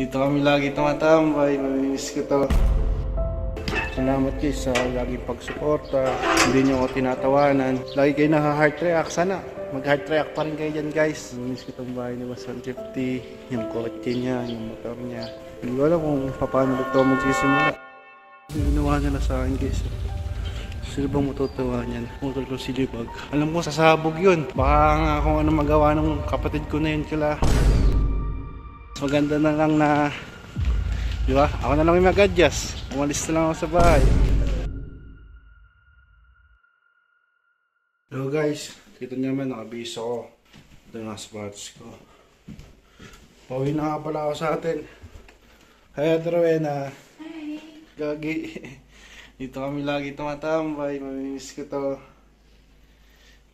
Dito kami lagi tumatambay, mamimiss ko to. Salamat guys sa laging pagsuporta. Hindi nyo ako tinatawanan. Lagi kayo naka-heart react. Sana mag-heart react pa rin kayo dyan guys. Mamimiss ko tong bahay ni Boss 150. Yung kotse niya, yung motor niya. Hindi ko alam kung paano ito magsisimula. Ginawa nila sa akin guys. Sino bang matutuwa niyan? Motor ko si Libag. Alam ko sasabog yun. Baka nga kung ano magawa ng kapatid ko na yun kila. Maganda na lang na, di ba? Ako na lang yung mag-adjust. Umalis na lang ako sa bahay. Hello guys, kita nyo naman nakabiso ko. Ito yung spots ko. Pauwi na nga pala ako sa atin. Kaya Rowena. Hi. Gagi. Dito kami lagi tumatambay. Mamimiss ko to.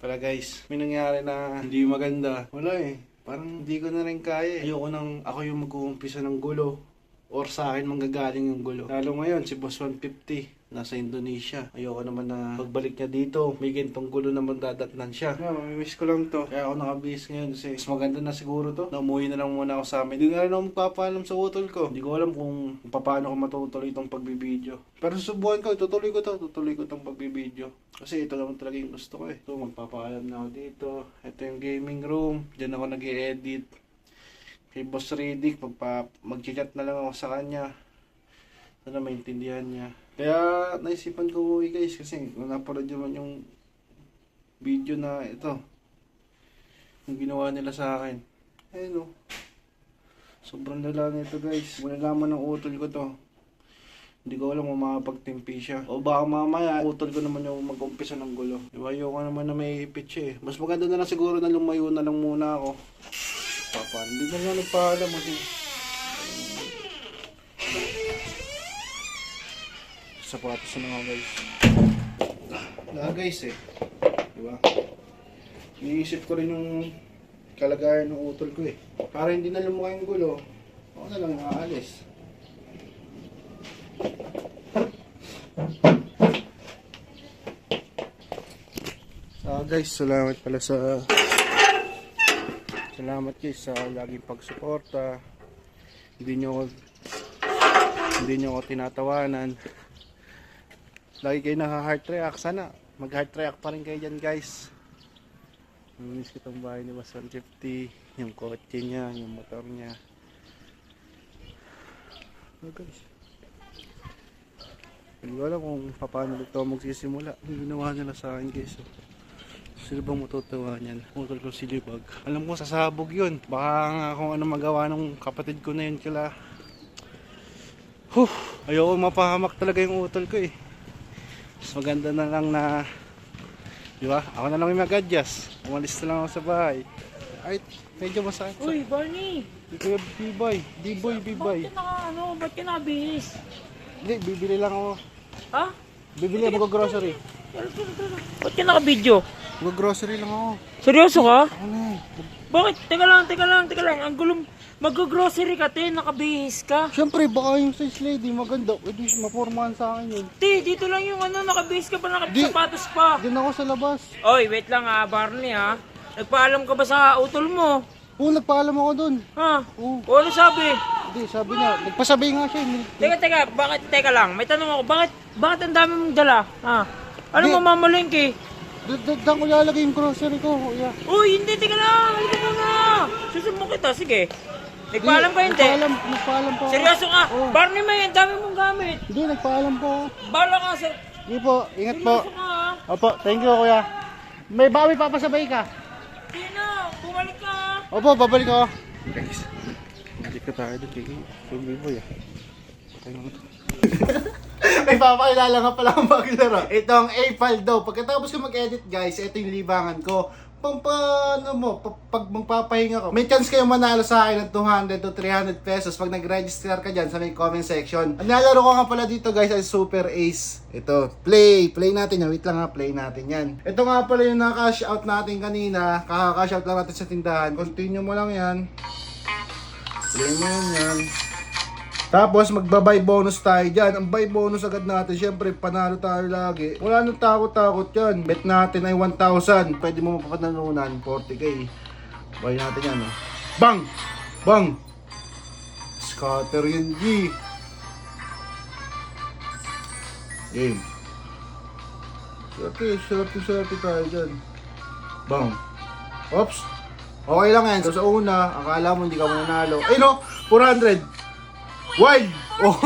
Para guys, may nangyari na hindi maganda. Wala eh. Parang hindi ko na rin kaya. Ayoko nang ako yung mag-uumpisa ng gulo. Or sa akin manggagaling yung gulo. Lalo ngayon, si Boss 150 nasa Indonesia. Ayoko naman na pagbalik niya dito. May gintong gulo naman dadatnan siya. Yeah, mamimiss ko lang to. Kaya ako nakabihis ngayon kasi mas maganda na siguro to. Na umuwi na lang muna ako sa amin. Hindi na rin ako magpapaalam sa utol ko. Hindi ko alam kung paano ko matutuloy itong pagbibideo. Pero susubukan ko, tutuloy ko to. Tutuloy ko itong pagbibideo. Kasi ito naman talaga yung gusto ko eh. Ito, magpapaalam na ako dito. Ito yung gaming room. Diyan ako nag-i-edit. Kay Boss Riddick, mag-chat na lang ako sa kanya. Sana maintindihan niya. Kaya naisipan ko umuwi guys kasi napanood naman yung video na ito. Yung ginawa nila sa akin. Ayun o. Sobrang lala nito guys. Malalaman ng utol ko to. Hindi ko alam kung makapagtimpi siya. O baka mamaya, utol ko naman yung mag-umpisa ng gulo. Diba, ayoko naman na may ipit siya eh. Mas maganda na lang siguro na lumayo na lang muna ako. Hindi na nga nagpaalam kasi sapatos na nga guys. Wala guys eh. Diba? Iniisip ko rin yung kalagayan ng utol ko eh. Para hindi na lumukha yung gulo, ako na lang aalis. Guys, salamat pala sa laging pagsuporta. Hindi nyo ako tinatawanan. Lagi kayo naka-heart react. Sana mag-heart react pa rin kayo dyan guys. Mamimiss ko itong bahay ni Boss 150. Yung kotse niya, yung motor niya. Guys, hindi ko alam kung paano ito magsisimula. Ginawa nila sa akin guys. Sino bang matutuwa niyan? Motor ko si Libag. Alam ko sasabog yun. Baka nga kung ano magawa ng kapatid ko na yun kila. Ayoko mapahamak talaga yung utol ko eh. Mas maganda na lang na, di ba? Ako na lang yung mag-adjust. Umalis na lang ako sa bahay. Ay, medyo masakit. Uy, Barney! B-boy. Ba't ka nakabihis? Hindi, bibili lang ako. Ha? Bibili ako mag-grocery. Ba't ka nakabidyo? Mag-grocery lang ako. Seryoso ka? Ako na eh. Bakit? Teka lang. Ang gulong, mag-grocery ka, nakabihis ka. Siyempre, baka yung size lady maganda. Pwede mapormahan sa akin yun. Dito lang yung nakabihis ka pa, nakasapatos pa. Doon ako sa labas. Oy, wait lang Barney Nagpaalam ka ba sa utol mo? Oo, nagpaalam ako doon. Ha? Oo. O ano sabi? Hindi, sabi niya. Nagpasabi nga siya. Teka, teka lang. May tanong ako, bakit ang dami mong dala? Ha? Ano Di- mamamalengke? Doon ko lalagay yung grocery ko, kuya. Uy, hindi, teka lang. Halika muna. Susunod kita, sige. Nagpaalam pa hindi? Nagpaalam pa ako. Seryoso ka? Oo. Barney, may ang dami mong gamit. Hindi, nagpaalam pa ako. Bala ka sa... Hindi po, ingat po. Seryoso ka ha? Opo, thank you kuya. May bawi papasabay ka. Hindi na, bumalik ka ha? Opo, babalik ako. Guys, hindi ko tayo doon kay B-boy ah. Patay mo ito. May papakilala nga pala ang maglaro. Ito ang A-Faldo. Pagkatapos ko mag-edit guys, ito yung libangan ko. Pag magpapahinga ko, may chance kayo manalo sa akin ng 200 to 300 pesos pag nag-register ka dyan sa may comment section. Ang nalaro ko nga pala dito guys ay Super Ace. Ito, play natin yan. Wait lang ha, play natin yan. Ito nga pala yung naka-cash out natin kanina. Kaka-cash out lang natin sa tindahan. Continue mo lang yan. Play mo yan. Tapos magba-buy bonus tayo dyan. Ang buy bonus agad natin, syempre panalo tayo lagi. Wala nang takot-takot yan. Bet natin ay 1,000. Pwede mo mapapanalunan 40k. Buy natin yan. Bang! Bang! Scatter yun, G. Game. Swerte tayo dyan. Bang. Oops. Okay lang yan. So sa una, akala mo hindi ka mananalo. Ay no! 400! Wild! Oh.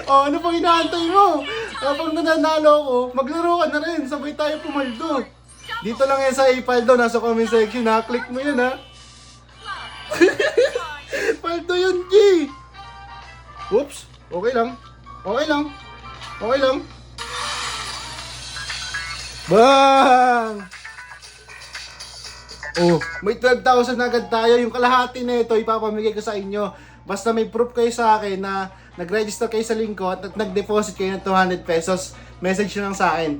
Oh, ano pang inaantay mo? Kapag nananalo ko, maglaro ka na rin. Sabay tayo pumaldo. Dito lang yan sa iPaldo. Nasa comment section ha. Click mo yun ha. Paldo yun, G! Oops. Okay lang. Okay lang. Okay lang. Bang! Oh, may 12,000 na agad tayo. Yung kalahati na ito, ipapamigay ko sa inyo. Basta may proof kayo sa akin na nag-register kayo sa link ko at nag-deposit kayo ng 200 pesos. Message nyo lang sa akin.